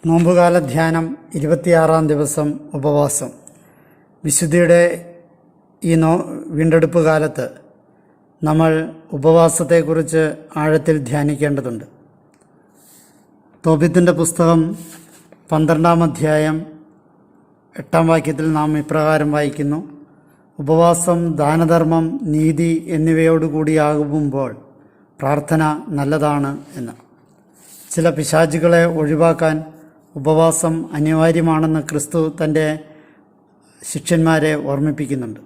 നോമ്പുകാല ധ്യാനം 26-ാം ദിവസം ഉപവാസം. വിശുദ്ധിയുടെ ഈ വീണ്ടെടുപ്പ് കാലത്ത് നമ്മൾ ഉപവാസത്തെക്കുറിച്ച് ആഴത്തിൽ ധ്യാനിക്കേണ്ടതുണ്ട്. തോബിത്തിൻ്റെ പുസ്തകം 12-ാം അധ്യായം 8-ാം വാക്യത്തിൽ നാം ഇപ്രകാരം വായിക്കുന്നു: ഉപവാസം, ദാനധർമ്മം, നീതി എന്നിവയോടുകൂടിയാകുമ്പോൾ പ്രാർത്ഥന നല്ലതാണ് എന്ന്. ചില പിശാചുകളെ ഒഴിവാക്കാൻ ഉപവാസം അനിവാര്യമാണെന്ന് ക്രിസ്തു തൻ്റെ ശിഷ്യന്മാരെ ഓർമ്മിപ്പിക്കുന്നുണ്ട്.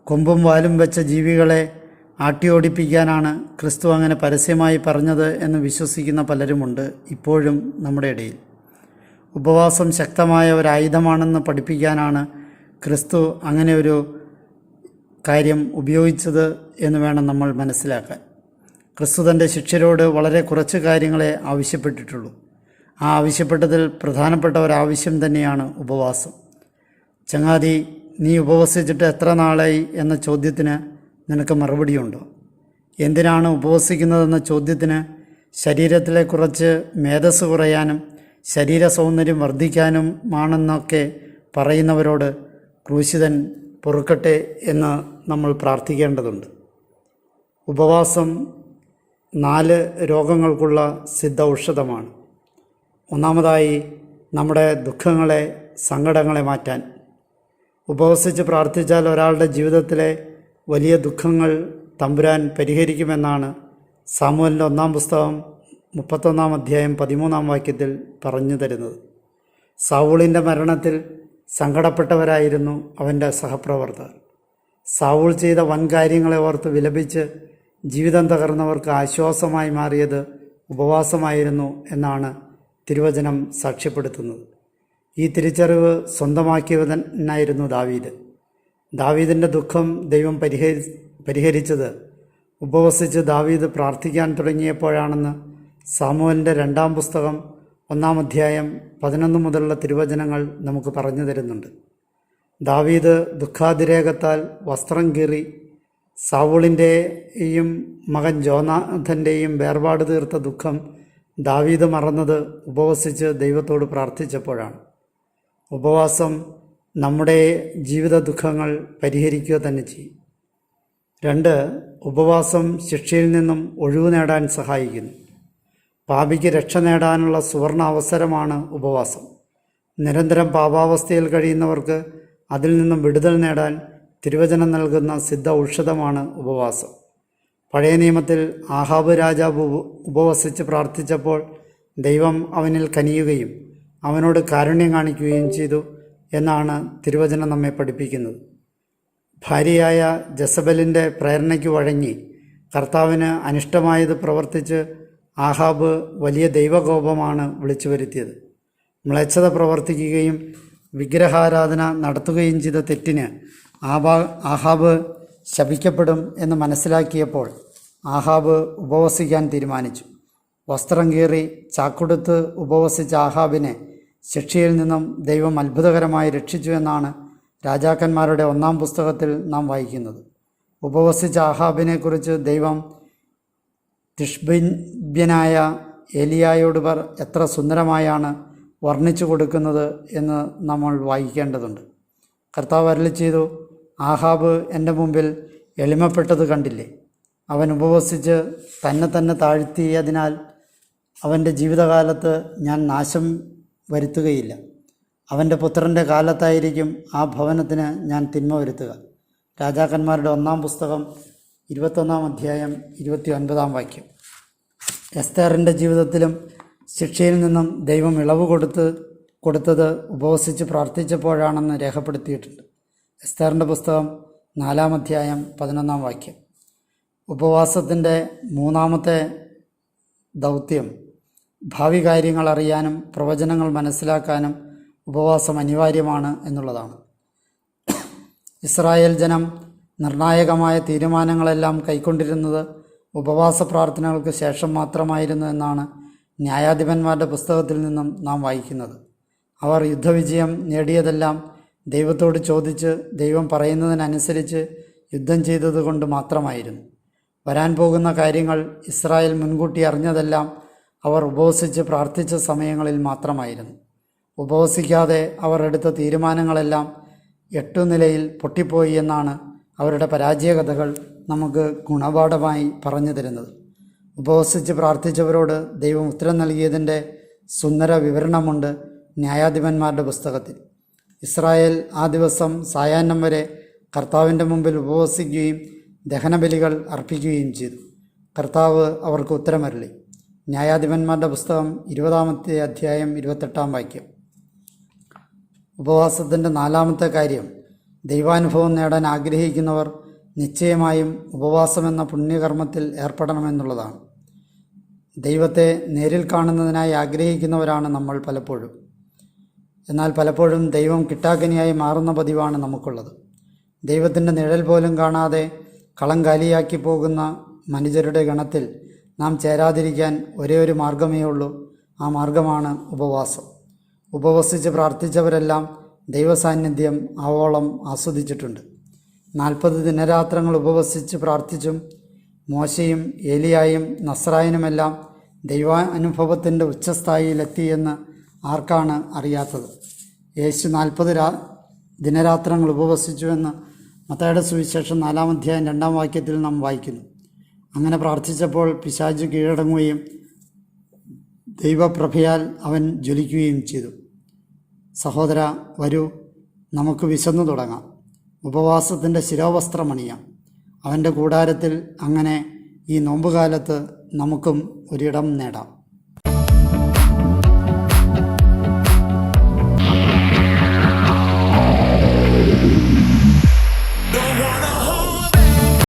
കൊമ്പും വാലും വെച്ച ജീവികളെ ആട്ടിയോടിപ്പിക്കാനാണ് ക്രിസ്തു അങ്ങനെ പരസ്യമായി പറഞ്ഞത് എന്ന് വിശ്വസിക്കുന്ന പലരുമുണ്ട് ഇപ്പോഴും നമ്മുടെ ഇടയിൽ. ഉപവാസം ശക്തമായ ഒരായുധമാണെന്ന് പഠിപ്പിക്കാനാണ് ക്രിസ്തു അങ്ങനെ ഒരു കാര്യം ഉപയോഗിച്ചത് എന്ന് വേണം നമ്മൾ മനസ്സിലാക്കാൻ. ക്രിസ്തു തൻ്റെ ശിഷ്യരോട് വളരെ കുറച്ച് കാര്യങ്ങളെ ആവശ്യപ്പെട്ടിട്ടുള്ളൂ. ആ ആവശ്യപ്പെട്ടതിൽ പ്രധാനപ്പെട്ട ഒരാവശ്യം തന്നെയാണ് ഉപവാസം. ചങ്ങാതി, നീ ഉപവസിച്ചിട്ട് എത്ര നാളായി എന്ന ചോദ്യത്തിന് നിനക്ക് മറുപടിയുണ്ടോ? എന്തിനാണ് ഉപവസിക്കുന്നതെന്ന ചോദ്യത്തിന് ശരീരത്തിലെ കുറച്ച് മേധസ് കുറയാനും ശരീര സൗന്ദര്യം വർദ്ധിക്കാനുമാണെന്നൊക്കെ പറയുന്നവരോട് ക്രൂശിതൻ പൊറുക്കട്ടെ എന്ന് നമ്മൾ പ്രാർത്ഥിക്കേണ്ടതുണ്ട്. ഉപവാസം 4 രോഗങ്ങൾക്കുള്ള സിദ്ധ ഔഷധമാണ്. ഒന്നാമതായി, നമ്മുടെ ദുഃഖങ്ങളെ, സങ്കടങ്ങളെ മാറ്റാൻ. ഉപവസിച്ച് പ്രാർത്ഥിച്ചാൽ ഒരാളുടെ ജീവിതത്തിലെ വലിയ ദുഃഖങ്ങൾ തമ്പുരാൻ പരിഹരിക്കുമെന്നാണ് സാമുവേലിൻ്റെ 1-ാം പുസ്തകം 31-ാം അധ്യായം 13-ാം വാക്യത്തിൽ പറഞ്ഞു തരുന്നത്. സൗളിൻ്റെ മരണത്തിൽ സങ്കടപ്പെട്ടവരായിരുന്നു അവൻ്റെ സഹപ്രവർത്തകർ. സൗൾ ചെയ്ത വൻ കാര്യങ്ങളെ ഓർത്ത് വിലപിച്ച് ജീവിതം തകർന്നവർക്ക് ആശ്വാസമായി മാറിയത് ഉപവാസമായിരുന്നു എന്നാണ് തിരുവചനം സാക്ഷ്യപ്പെടുത്തുന്നത്. ഈ തിരിച്ചറിവ് സ്വന്തമാക്കിയവനായിരുന്നു ദാവീദ്. ദാവീദിൻ്റെ ദുഃഖം ദൈവം പരിഹരിച്ചത് ഉപവസിച്ച് ദാവീദ് പ്രാർത്ഥിക്കാൻ തുടങ്ങിയപ്പോഴാണെന്ന് സാമുവേലിൻ്റെ 2-ാം പുസ്തകം 1-ാം അധ്യായം 11 മുതലുള്ള തിരുവചനങ്ങൾ നമുക്ക് പറഞ്ഞു തരുന്നുണ്ട്. ദാവീദ് ദുഃഖാതിരേകത്താൽ വസ്ത്രം കീറി സൗളിൻ്റെയും മകൻ ജോനാഥൻ്റെയും വേർപാട് തീർത്ത ദുഃഖം ദാവീദ് മറന്നത് ഉപവസിച്ച് ദൈവത്തോട് പ്രാർത്ഥിച്ചപ്പോഴാണ്. ഉപവാസം നമ്മുടെ ജീവിത ദുഃഖങ്ങൾ പരിഹരിക്കുക തന്നെ ചെയ്യും. 2, ഉപവാസം ശിക്ഷയിൽ നിന്നും ഒഴിവ് നേടാൻ സഹായിക്കുന്നു. പാപിക്ക് രക്ഷ നേടാനുള്ള സുവർണ അവസരമാണ് ഉപവാസം. നിരന്തരം പാപാവസ്ഥയിൽ കഴിയുന്നവർക്ക് അതിൽ നിന്നും വിടുതൽ നേടാൻ തിരുവചനം നൽകുന്ന സിദ്ധ ഔഷധമാണ് ഉപവാസം. പഴയ നിയമത്തിൽ ആഹാബ് രാജാവ് ഉപവസിച്ച് പ്രാർത്ഥിച്ചപ്പോൾ ദൈവം അവനിൽ കനിയുകയും അവനോട് കാരുണ്യം കാണിക്കുകയും ചെയ്തു എന്നാണ് തിരുവചനം നമ്മെ പഠിപ്പിക്കുന്നത്. ഭാര്യയായ ജസബലിൻ്റെ പ്രേരണയ്ക്ക് വഴങ്ങി കർത്താവിന് അനിഷ്ടമായത് പ്രവർത്തിച്ച് ആഹാബ് വലിയ ദൈവകോപമാണ് വിളിച്ചു വരുത്തിയത്. മ്ലേച്ഛത പ്രവർത്തിക്കുകയും വിഗ്രഹാരാധന നടത്തുകയും ചെയ്ത തെറ്റിന് ആഹാബ് ശപിക്കപ്പെടും എന്ന് മനസ്സിലാക്കിയപ്പോൾ ആഹാബ് ഉപവസിക്കാൻ തീരുമാനിച്ചു. വസ്ത്രം കീറി ചാക്കുടുത്ത് ഉപവസിച്ച ആഹാബിനെ ശിക്ഷയിൽ നിന്നും ദൈവം അത്ഭുതകരമായി രക്ഷിച്ചു എന്നാണ് രാജാക്കന്മാരുടെ 1-ാം പുസ്തകത്തിൽ നാം വായിക്കുന്നത്. ഉപവസിച്ച ആഹാബിനെക്കുറിച്ച് ദൈവം തിഷ്ബിബ്യനായ ഏലിയായോട് എത്ര സുന്ദരമായാണ് വർണ്ണിച്ചു കൊടുക്കുന്നത് എന്ന് നമ്മൾ വായിക്കേണ്ടതുണ്ട്. കർത്താവ് അരുളി ചെയ്തു: ആഹാബ് എൻ്റെ മുമ്പിൽ എളിമപ്പെട്ടത് കണ്ടില്ലേ? അവൻ ഉപവസിച്ച് തന്നെ താഴ്ത്തിയതിനാൽ അവൻ്റെ ജീവിതകാലത്ത് ഞാൻ നാശം വരുത്തുകയില്ല. അവൻ്റെ പുത്രൻ്റെ കാലത്തായിരിക്കും ആ ഭവനത്തിന് ഞാൻ തിന്മ വരുത്തുക. രാജാക്കന്മാരുടെ 1-ാം പുസ്തകം 21-ാം അധ്യായം 29-ാം വാക്യം. എസ്തേറിൻ്റെ ജീവിതത്തിലും ശിക്ഷയിൽ നിന്നും ദൈവം ഇളവ് കൊടുത്തത് ഉപവസിച്ച് പ്രാർത്ഥിച്ചപ്പോഴാണെന്ന് രേഖപ്പെടുത്തിയിട്ടുണ്ട്. എസ്തേറിൻ്റെ പുസ്തകം 4-ാം അധ്യായം 11-ാം വാക്യം. ഉപവാസത്തിൻ്റെ 3-ാമത്തെ ദൗത്യം ഭാവി കാര്യങ്ങൾ അറിയാനും പ്രവചനങ്ങൾ മനസ്സിലാക്കാനും ഉപവാസം അനിവാര്യമാണ് എന്നുള്ളതാണ്. ഇസ്രായേൽ ജനം നിർണായകമായ തീരുമാനങ്ങളെല്ലാം കൈക്കൊണ്ടിരുന്നത് ഉപവാസ പ്രാർത്ഥനകൾക്ക് ശേഷം മാത്രമായിരുന്നു എന്നാണ് ന്യായാധിപന്മാരുടെ പുസ്തകത്തിൽ നിന്നും നാം വായിക്കുന്നത്. അവർ യുദ്ധവിജയം നേടിയതെല്ലാം ദൈവത്തോട് ചോദിച്ച് ദൈവം പറയുന്നതിനനുസരിച്ച് യുദ്ധം ചെയ്തതുകൊണ്ട് മാത്രമായിരുന്നു. വരാൻ പോകുന്ന കാര്യങ്ങൾ ഇസ്രായേൽ മുൻകൂട്ടി അറിഞ്ഞതെല്ലാം അവർ ഉപവസിച്ച് പ്രാർത്ഥിച്ച സമയങ്ങളിൽ മാത്രമായിരുന്നു. ഉപവസിക്കാതെ അവർ എടുത്ത തീരുമാനങ്ങളെല്ലാം എട്ടുനിലയിൽ പൊട്ടിപ്പോയി എന്നാണ് അവരുടെ പരാജയകഥകൾ നമുക്ക് ഗുണപാഠമായി പറഞ്ഞു തരുന്നത്. ഉപവസിച്ച് പ്രാർത്ഥിച്ചവരോട് ദൈവം ഉത്തരം നൽകിയതിൻ്റെ സുന്ദര വിവരണമുണ്ട് ന്യായാധിപന്മാരുടെ പുസ്തകത്തിൽ. ഇസ്രായേൽ ആ ദിവസം സായാഹ്നം വരെ കർത്താവിൻ്റെ മുമ്പിൽ ഉപവസിക്കുകയും ദഹനബലികൾ അർപ്പിക്കുകയും ചെയ്തു. കർത്താവ് അവർക്ക് ഉത്തരമരുളി. ന്യായാധിപന്മാരുടെ പുസ്തകം 20-ാമത്തെ അധ്യായം 28-ാം വാക്യം. ഉപവാസത്തിൻ്റെ 4-ാമത്തെ കാര്യം, ദൈവാനുഭവം നേടാൻ ആഗ്രഹിക്കുന്നവർ നിശ്ചയമായും ഉപവാസമെന്ന പുണ്യകർമ്മത്തിൽ ഏർപ്പെടണമെന്നുള്ളതാണ്. ദൈവത്തെ നേരിൽ കാണുന്നതിനായി ആഗ്രഹിക്കുന്നവരാണ് നമ്മൾ പലപ്പോഴും. എന്നാൽ പലപ്പോഴും ദൈവം കിട്ടാക്കനിയായി മാറുന്ന പതിവാണ് നമുക്കുള്ളത്. ദൈവത്തിൻ്റെ നിഴൽ പോലും കാണാതെ കളം കാലിയാക്കി പോകുന്ന മനുഷ്യരുടെ ഗണത്തിൽ നാം ചേരാതിരിക്കാൻ ഒരേ ഒരു മാർഗമേ ഉള്ളൂ. ആ മാർഗമാണ് ഉപവാസം. ഉപവസിച്ച് പ്രാർത്ഥിച്ചവരെല്ലാം ദൈവസാന്നിധ്യം ആവോളം ആസ്വദിച്ചിട്ടുണ്ട്. 40 ദിനരാത്രങ്ങൾ ഉപവസിച്ച് പ്രാർത്ഥിച്ചും മോശയും ഏലിയായും നസ്രായനുമെല്ലാം ദൈവാനുഭവത്തിൻ്റെ ഉച്ചസ്ഥായിയിലെത്തിയെന്ന് ആർക്കാണ് അറിയാത്തത്? യേശു 40 ദിനരാത്രങ്ങൾ ഉപവസിച്ചുവെന്ന് മത്തായിയുടെ സുവിശേഷം 4-ാം അധ്യായം 2-ാം വാക്യത്തിൽ നാം വായിക്കുന്നു. അങ്ങനെ പ്രാർത്ഥിച്ചപ്പോൾ പിശാച് കീഴടങ്ങുകയും ദൈവപ്രഭയാൽ അവൻ ജ്വലിക്കുകയും ചെയ്തു. സഹോദര, വരൂ, നമുക്ക് വിശന്നു തുടങ്ങാം. ഉപവാസത്തിൻ്റെ ശിരോവസ്ത്രമണിയാം. അവൻ്റെ കൂടാരത്തിൽ അങ്ങനെ ഈ നോമ്പുകാലത്ത് നമുക്കും ഒരിടം നേടാം.